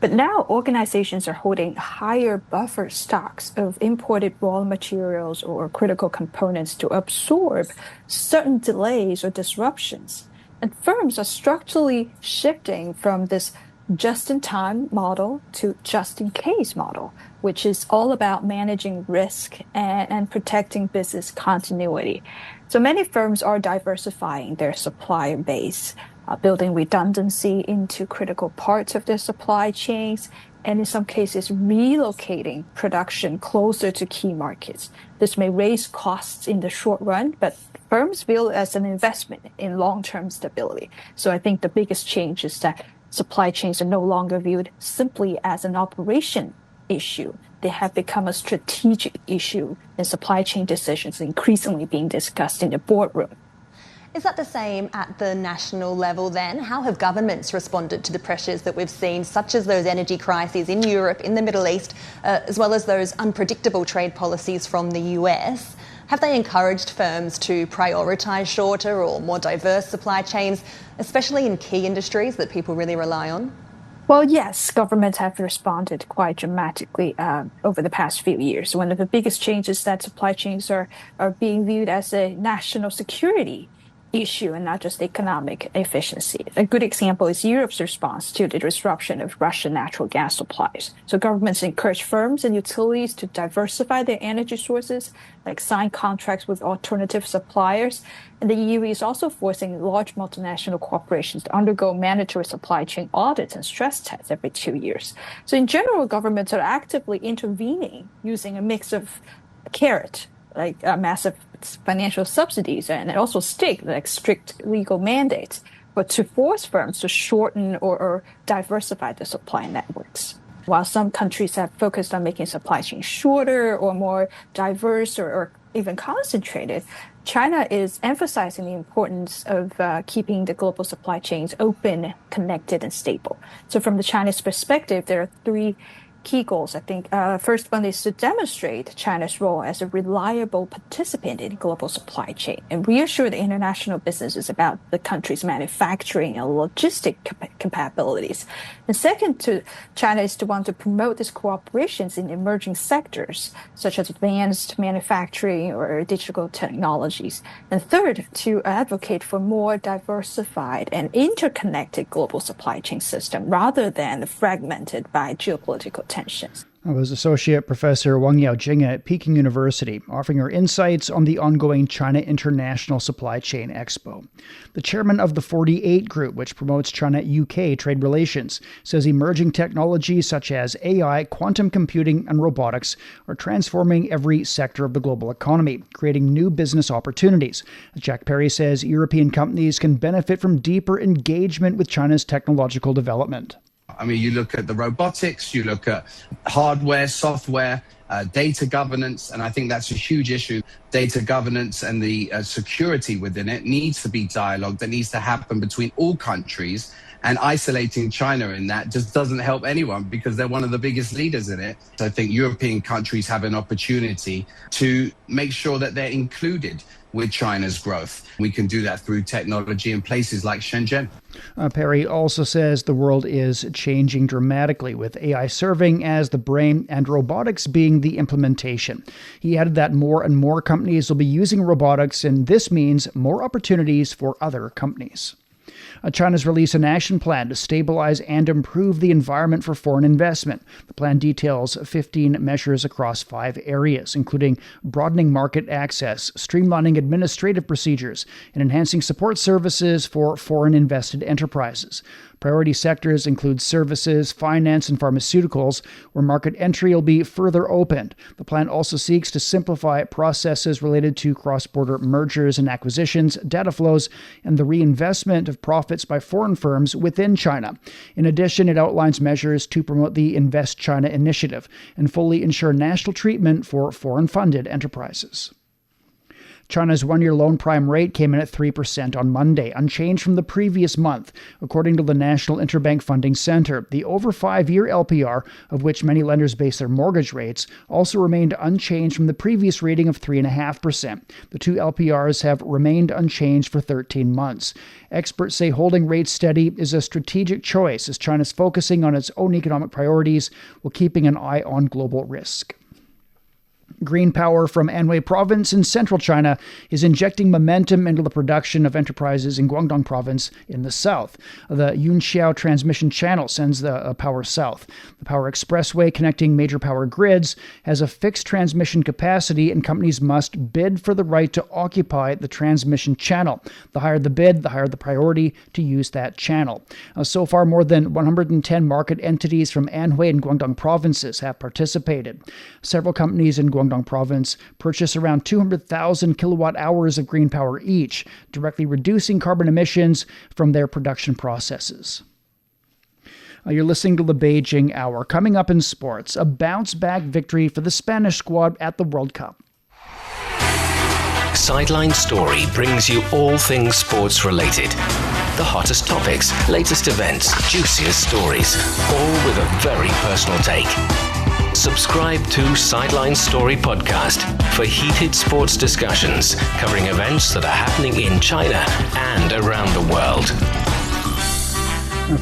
But now organizations are holding higher buffer stocks of imported raw materials or critical components to absorb certain delays or disruptions. And firms are structurally shifting from this just-in-time model to just-in-case model, which is all about managing risk and protecting business continuity. So many firms are diversifying their supplier base, building redundancy into critical parts of their supply chains, and in some cases relocating production closer to key markets. This may raise costs in the short run, but firms view it as an investment in long-term stability. So I think the biggest change is that supply chains are no longer viewed simply as an operation issue. They have become a strategic issue, and supply chain decisions increasingly being discussed in the boardroom. Is that the same at the national level then? How have governments responded to the pressures that we've seen, such as those energy crises in Europe, in the Middle East, as well as those unpredictable trade policies from the US? Have they encouraged firms to prioritise shorter or more diverse supply chains, especially in key industries that people really rely on? Well, yes, governments have responded quite dramatically over the past few years. One of the biggest changes is that supply chains are being viewed as a national security issue and not just economic efficiency. A good example is Europe's response to the disruption of Russian natural gas supplies. So governments encourage firms and utilities to diversify their energy sources, like sign contracts with alternative suppliers. And the EU is also forcing large multinational corporations to undergo mandatory supply chain audits and stress tests every 2 years. So in general, governments are actively intervening using a mix of carrot, like massive financial subsidies, and also stick, like strict legal mandates, but to force firms to shorten or diversify the supply networks. While some countries have focused on making supply chains shorter or more diverse or even concentrated, China is emphasizing the importance of keeping the global supply chains open, connected, and stable. So from the Chinese perspective, there are three key goals, I think. First one is to demonstrate China's role as a reliable participant in global supply chain and reassure the international businesses about the country's manufacturing and logistic capabilities. And second, China is to want to promote its cooperations in emerging sectors, such as advanced manufacturing or digital technologies. And third, to advocate for more diversified and interconnected global supply chain system rather than fragmented by geopolitical tensions. That was Associate Professor Wang Yaojing at Peking University, offering her insights on the ongoing China International Supply Chain Expo. The chairman of the 48 Group, which promotes China-UK trade relations, says emerging technologies such as AI, quantum computing, and robotics are transforming every sector of the global economy, creating new business opportunities. Jack Perry says European companies can benefit from deeper engagement with China's technological development. I mean, you look at the robotics, you look at hardware, software, data governance, and I think that's a huge issue. Data governance and the security within it needs to be dialogue that needs to happen between all countries, and isolating China in that just doesn't help anyone because they're one of the biggest leaders in it. So I think European countries have an opportunity to make sure that they're included with China's growth. We can do that through technology in places like Shenzhen. Perry also says the world is changing dramatically, with AI serving as the brain and robotics being the implementation. He added that more and more companies will be using robotics, and this means more opportunities for other companies. China's released an action plan to stabilize and improve the environment for foreign investment. The plan details 15 measures across 5 areas, including broadening market access, streamlining administrative procedures, and enhancing support services for foreign invested enterprises. Priority sectors include services, finance, and pharmaceuticals, where market entry will be further opened. The plan also seeks to simplify processes related to cross-border mergers and acquisitions, data flows, and the reinvestment of profits by foreign firms within China. In addition, it outlines measures to promote the Invest China initiative and fully ensure national treatment for foreign-funded enterprises. China's one-year loan prime rate came in at 3% on Monday, unchanged from the previous month. According to the National Interbank Funding Center, the over 5-year LPR, of which many lenders base their mortgage rates, also remained unchanged from the previous reading of 3.5%. The two LPRs have remained unchanged for 13 months. Experts say holding rates steady is a strategic choice as China's focusing on its own economic priorities while keeping an eye on global risk. Green power from Anhui province in central China is injecting momentum into the production of enterprises in Guangdong province in the south. The Yunxiao transmission channel sends the power south. The power expressway connecting major power grids has a fixed transmission capacity, and companies must bid for the right to occupy the transmission channel. The higher the bid, the higher the priority to use that channel. So far, more than 110 market entities from Anhui and Guangdong provinces have participated. Several companies in Guangdong province purchase around 200,000 kilowatt hours of green power each, directly reducing carbon emissions from their production processes. You're listening to the Beijing Hour. Coming up in sports, a bounce-back victory for the Spanish squad at the World Cup. Sideline Story brings you all things sports related. The hottest topics, latest events, juiciest stories, all with a very personal take. Subscribe to Sideline Story Podcast for heated sports discussions covering events that are happening in China and around the world.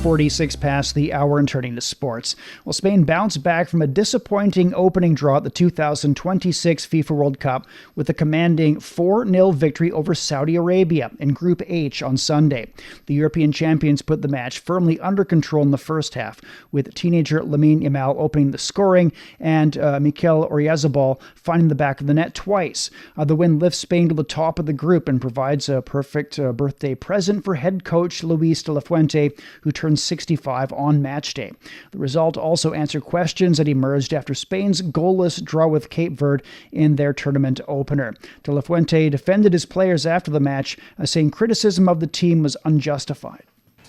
46 past the hour and turning to sports. Well, Spain bounced back from a disappointing opening draw at the 2026 FIFA World Cup with a commanding 4-0 victory over Saudi Arabia in Group H on Sunday. The European champions put the match firmly under control in the first half, with teenager Lamine Yamal opening the scoring and Mikel Oyarzabal finding the back of the net twice. The win lifts Spain to the top of the group and provides a perfect birthday present for head coach Luis de la Fuente, who turned 65 on match day. The result also answered questions that emerged after Spain's goalless draw with Cape Verde in their tournament opener. De la Fuente defended his players after the match, saying criticism of the team was unjustified.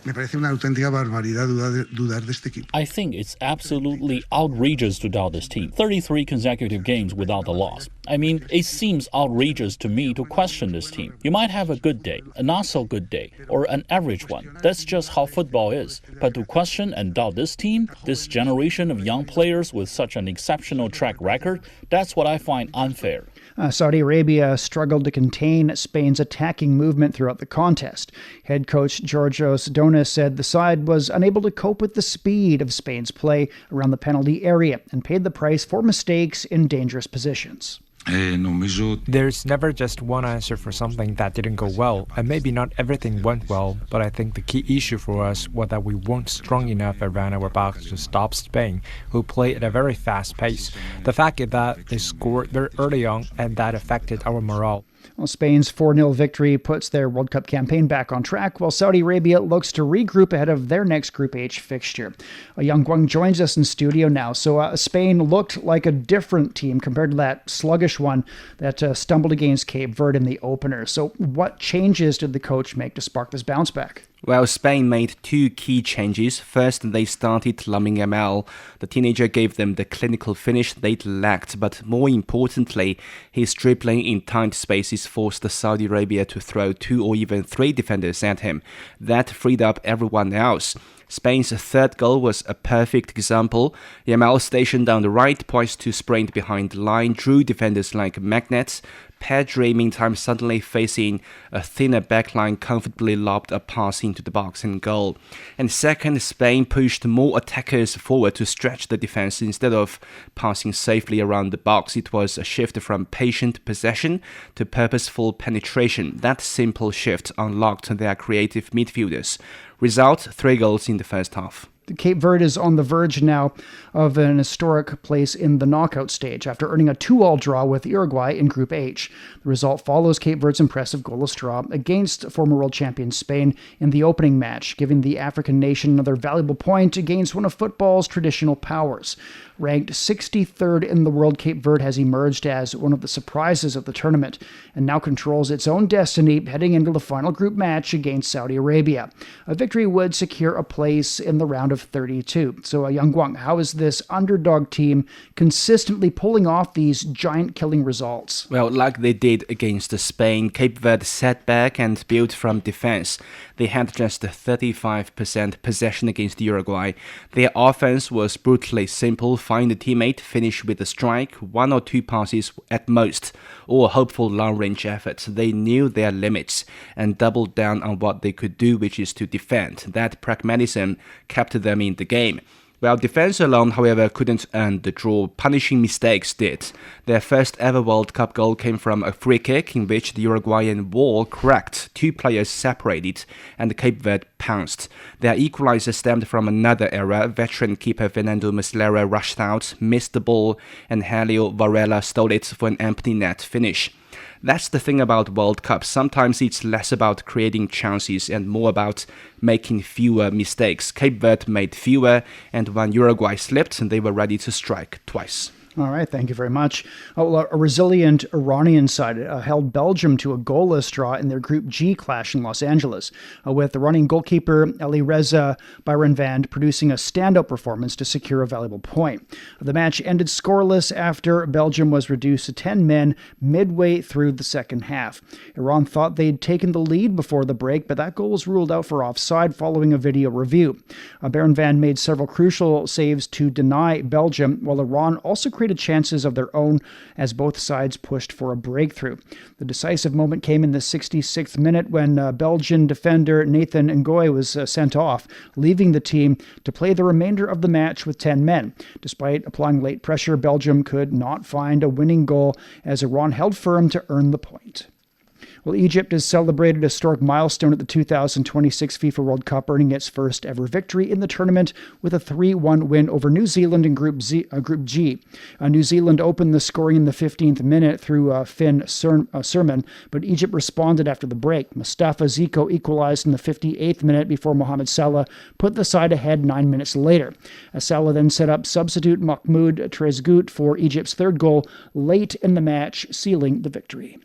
Me parece una auténtica barbaridad dudar de este equipo. I think it's absolutely outrageous to doubt this team. 33 consecutive games without a loss. I mean, it seems outrageous to me to question this team. You might have a good day, a not so good day, or an average one. That's just how football is. But to question and doubt this team, this generation of young players with such an exceptional track record, that's what I find unfair. Saudi Arabia struggled to contain Spain's attacking movement throughout the contest. Head coach Georgios Donis said the side was unable to cope with the speed of Spain's play around the penalty area and paid the price for mistakes in dangerous positions. There's never just one answer for something that didn't go well, and maybe not everything went well, but I think the key issue for us was that we weren't strong enough around our box to stop Spain, who played at a very fast pace. The fact is that they scored very early on, and that affected our morale. Well, Spain's 4-0 victory puts their World Cup campaign back on track, while Saudi Arabia looks to regroup ahead of their next Group H fixture. Yang Guang joins us in studio now. So Spain looked like a different team compared to that sluggish one that stumbled against Cape Verde in the opener. So what changes did the coach make to spark this bounce back? Well, Spain made two key changes. First, they started Lamine Yamal. The teenager gave them the clinical finish they lacked, but more importantly, his dribbling in tight spaces forced Saudi Arabia to throw 2 or even 3 defenders at him. That freed up everyone else. Spain's third goal was a perfect example. Yamal stationed down the right, poised to sprint behind the line, drew defenders like magnets. Pedri, meantime, suddenly facing a thinner backline, comfortably lobbed a pass into the box and goal. And second, Spain pushed more attackers forward to stretch the defense instead of passing safely around the box. It was a shift from patient possession to purposeful penetration. That simple shift unlocked their creative midfielders. Result, 3 goals in the first half. Cape Verde is on the verge now of an historic place in the knockout stage after earning a 2-all draw with Uruguay in Group H. The result follows Cape Verde's impressive goalless draw against former world champion Spain in the opening match, giving the African nation another valuable point against one of football's traditional powers. Ranked 63rd in the world, Cape Verde has emerged as one of the surprises of the tournament and now controls its own destiny heading into the final group match against Saudi Arabia. A victory would secure a place in the round of 32. So, Yang Guang, how is this underdog team consistently pulling off these giant-killing results? Well, like they did against Spain, Cape Verde sat back and built from defense. They had just 35% possession against Uruguay. Their offense was brutally simple: find a teammate, finish with a strike, 1 or 2 passes at most, or hopeful long-range efforts. They knew their limits and doubled down on what they could do, which is to defend. That pragmatism kept them in the game. Well, defense alone, however, couldn't earn the draw. Punishing mistakes did. Their first ever World Cup goal came from a free kick in which the Uruguayan wall cracked, 2 players separated, and Cape Verde pounced. Their equalizer stemmed from another era. Veteran keeper Fernando Muslera rushed out, missed the ball, and Helio Varela stole it for an empty net finish. That's the thing about World Cup. Sometimes it's less about creating chances and more about making fewer mistakes. Cape Verde made fewer, and when Uruguay slipped, they were ready to strike twice. All right, thank you very much. A resilient Iranian side held Belgium to a goalless draw in their Group G clash in Los Angeles, with the running goalkeeper Ali Reza Bayramvand producing a standout performance to secure a valuable point. The match ended scoreless after Belgium was reduced to 10 men midway through the second half. Iran thought they'd taken the lead before the break, but that goal was ruled out for offside following a video review. Bayramvand made several crucial saves to deny Belgium, while Iran also created chances of their own as both sides pushed for a breakthrough. The decisive moment came in the 66th minute when Belgian defender Nathan Ngoy was sent off, leaving the team to play the remainder of the match with 10 men. Despite applying late pressure, Belgium could not find a winning goal as Iran held firm to earn the point. Well, Egypt has celebrated a historic milestone at the 2026 FIFA World Cup, earning its first ever victory in the tournament with a 3-1 win over New Zealand in Group G. New Zealand opened the scoring in the 15th minute through Finn Sermon, but Egypt responded after the break. Mustafa Ziko equalized in the 58th minute before Mohamed Salah put the side ahead 9 minutes later. Salah then set up substitute Mahmoud Trezeguet for Egypt's third goal late in the match, sealing the victory.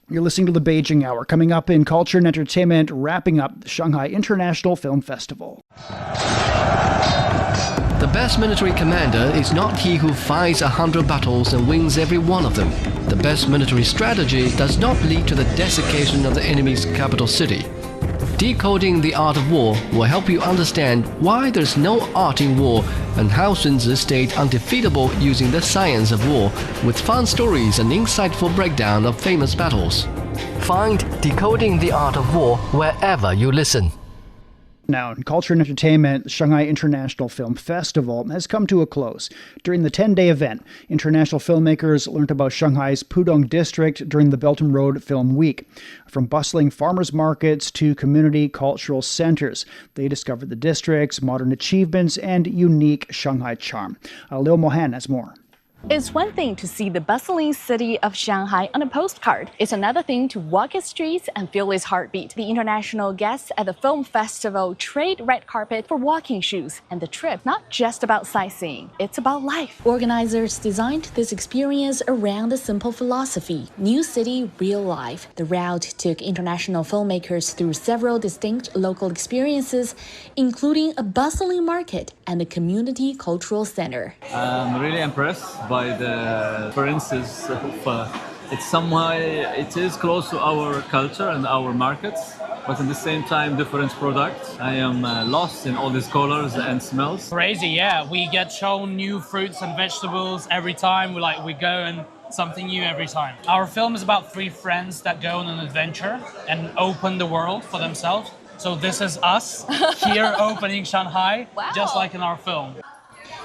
You're listening to the Beijing Hour. Coming up in culture and entertainment, wrapping up the Shanghai International Film Festival. The best military commander is not he who fights 100 battles and wins every one of them. The best military strategy does not lead to the desiccation of the enemy's capital city. Decoding the art of war will help you understand why there's no art in war and how Sun Tzu stayed undefeatable using the science of war, with fun stories and insightful breakdown of famous battles. Find Decoding the Art of War wherever you listen. Now, in culture and entertainment, the Shanghai International Film Festival has come to a close. During the 10-day event, international filmmakers learned about Shanghai's Pudong district during the Belt and Road Film Week. From bustling farmers markets to community cultural centers, they discovered the district's modern achievements and unique Shanghai charm. Leo Mohan has more. It's one thing to see the bustling city of Shanghai on a postcard. It's another thing to walk its streets and feel its heartbeat. The international guests at the film festival trade red carpet for walking shoes. And the trip, not just about sightseeing, it's about life. Organizers designed this experience around a simple philosophy: new city, real life. The route took international filmmakers through several distinct local experiences, including a bustling market and a community cultural center. I'm really impressed by the differences of it is close to our culture and our markets, but at the same time different products. I am lost in all these colors and smells. Crazy, yeah. We get shown new fruits and vegetables every time. We go and something new every time. Our film is about 3 friends that go on an adventure and open the world for themselves. So this is us here opening Shanghai, just like in our film.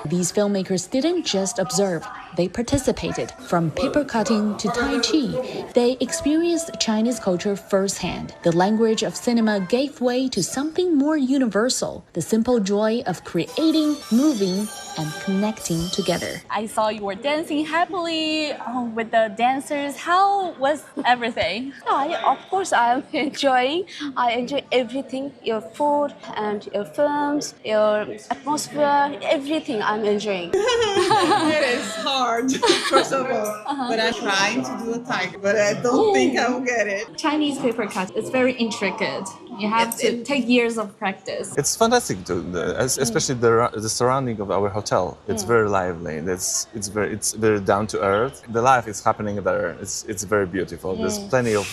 These filmmakers didn't just observe, they participated. From paper cutting to Tai Chi, they experienced Chinese culture firsthand. The language of cinema gave way to something more universal, the simple joy of creating, moving, and connecting together. I saw you were dancing happily with the dancers. How was everything? Of course, I'm enjoying. I enjoy everything, your food and your films, your atmosphere, everything I'm enjoying. It is hard, first of all, but I'm trying to do a tiger, but I don't think I will get it. Chinese paper cut, it's very intricate. You have to take years of practice. It's fantastic, especially the surrounding of our hotel. It's very lively. It's very down to earth. The life is happening there. It's very beautiful. There's plenty of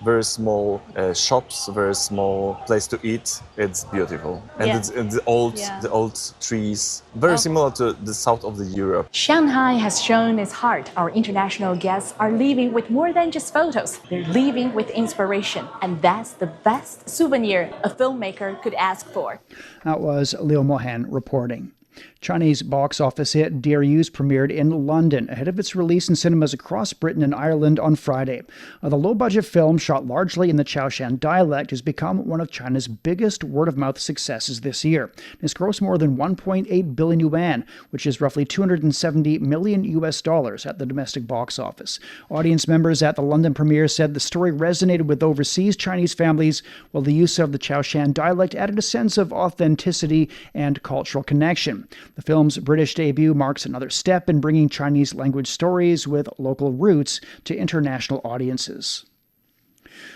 very small shops, very small place to eat. It's beautiful, and the old trees, very similar to the south of the Europe. Shanghai has shown its heart. Our international guests are leaving with more than just photos. They're leaving with inspiration, and that's the best souvenir a filmmaker could ask for. That was Leo Mohan reporting. Chinese box office hit Dear You's premiered in London ahead of its release in cinemas across Britain and Ireland on Friday. The low-budget film, shot largely in the Chaoshan dialect, has become one of China's biggest word-of-mouth successes this year. It's grossed more than 1.8 billion yuan, which is roughly $270 million at the domestic box office. Audience members at the London premiere said the story resonated with overseas Chinese families, while the use of the Chaoshan dialect added a sense of authenticity and cultural connection. The film's British debut marks another step in bringing Chinese language stories with local roots to international audiences.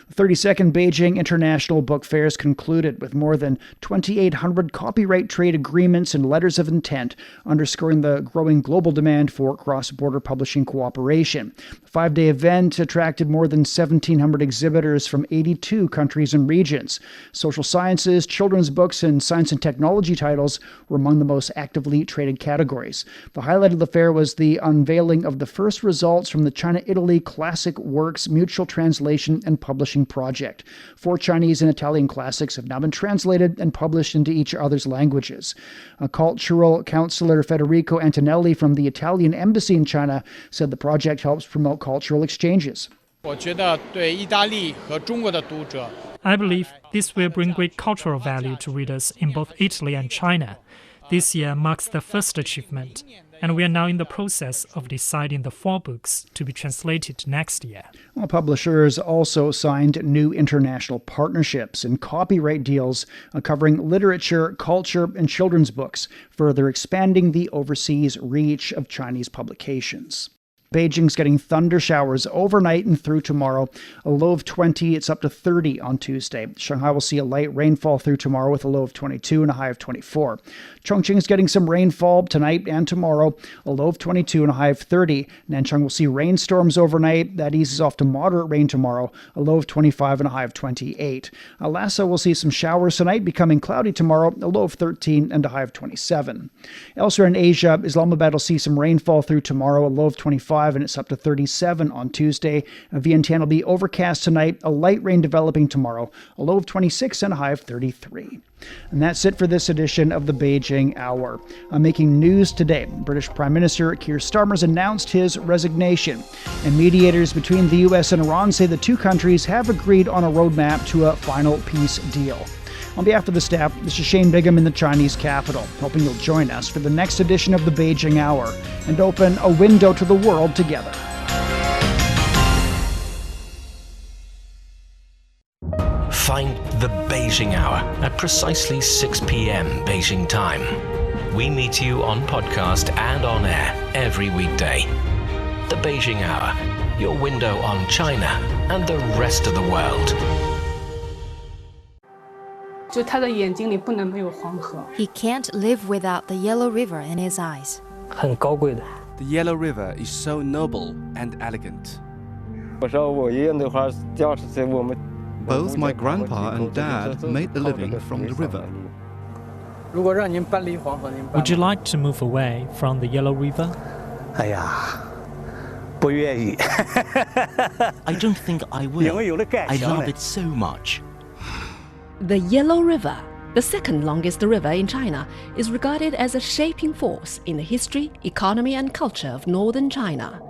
The 32nd Beijing International Book Fair is concluded with more than 2,800 copyright trade agreements and letters of intent, underscoring the growing global demand for cross-border publishing cooperation. The 5-day event attracted more than 1,700 exhibitors from 82 countries and regions. Social sciences, children's books, and science and technology titles were among the most actively traded categories. The highlight of the fair was the unveiling of the first results from the China-Italy Classic Works Mutual Translation and Publishing project. 4 Chinese and Italian classics have now been translated and published into each other's languages. A cultural counselor, Federico Antonelli from the Italian Embassy in China, said the project helps promote cultural exchanges. I believe this will bring great cultural value to readers in both Italy and China. This year marks the first achievement, and we are now in the process of deciding the 4 books to be translated next year. Well, publishers also signed new international partnerships and copyright deals covering literature, culture, and children's books, further expanding the overseas reach of Chinese publications. Beijing's getting thunder showers overnight and through tomorrow. A low of 20, it's up to 30 on Tuesday. Shanghai will see a light rainfall through tomorrow with a low of 22 and a high of 24. Chongqing's getting some rainfall tonight and tomorrow, a low of 22 and a high of 30. Nanchang will see rainstorms overnight. That eases off to moderate rain tomorrow, a low of 25 and a high of 28. Lhasa will see some showers tonight, becoming cloudy tomorrow, a low of 13 and a high of 27. Elsewhere in Asia, Islamabad will see some rainfall through tomorrow, a low of 25. And it's up to 37 on Tuesday. Vientiane will be overcast tonight, a light rain developing tomorrow, a low of 26 and a high of 33. And that's it for this edition of the Beijing Hour. Making news today, British Prime Minister Keir Starmer has announced his resignation. And mediators between the U.S. and Iran say the two countries have agreed on a roadmap to a final peace deal. On behalf of the staff, this is Shane Bigham in the Chinese capital, hoping you'll join us for the next edition of the Beijing Hour and open a window to the world together. Find the Beijing Hour at precisely 6 p.m. Beijing time. We meet you on podcast and on air every weekday. The Beijing Hour, your window on China and the rest of the world. He can't live without the Yellow River in his eyes. The Yellow River is so noble and elegant. Both my grandpa and dad made a living from the river. Would you like to move away from the Yellow River? I don't think I will. I love it so much. The Yellow River, The second longest river in China is regarded as a shaping force in the history, economy and culture of northern China.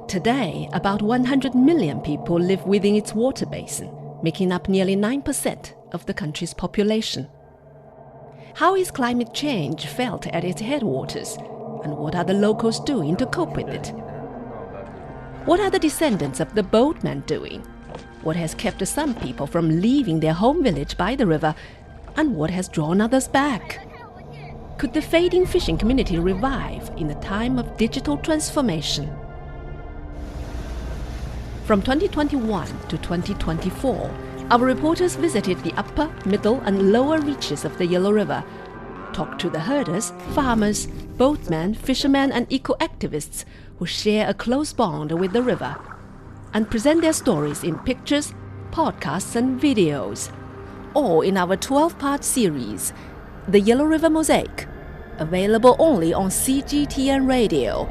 Today, about 100 million people live within its water basin, making up nearly 9% of the country's population. How is climate change felt at its headwaters, and what are the locals doing to cope with it? What are the descendants of the boatmen doing? What has kept some people from leaving their home village by the river, and what has drawn others back? Could the fading fishing community revive in the time of digital transformation? From 2021 to 2024, our reporters visited the upper, middle and lower reaches of the Yellow River, talked to the herders, farmers, boatmen, fishermen and eco-activists who share a close bond with the river, and present their stories in pictures, podcasts and videos, all in our 12-part series, The Yellow River Mosaic, available only on CGTN Radio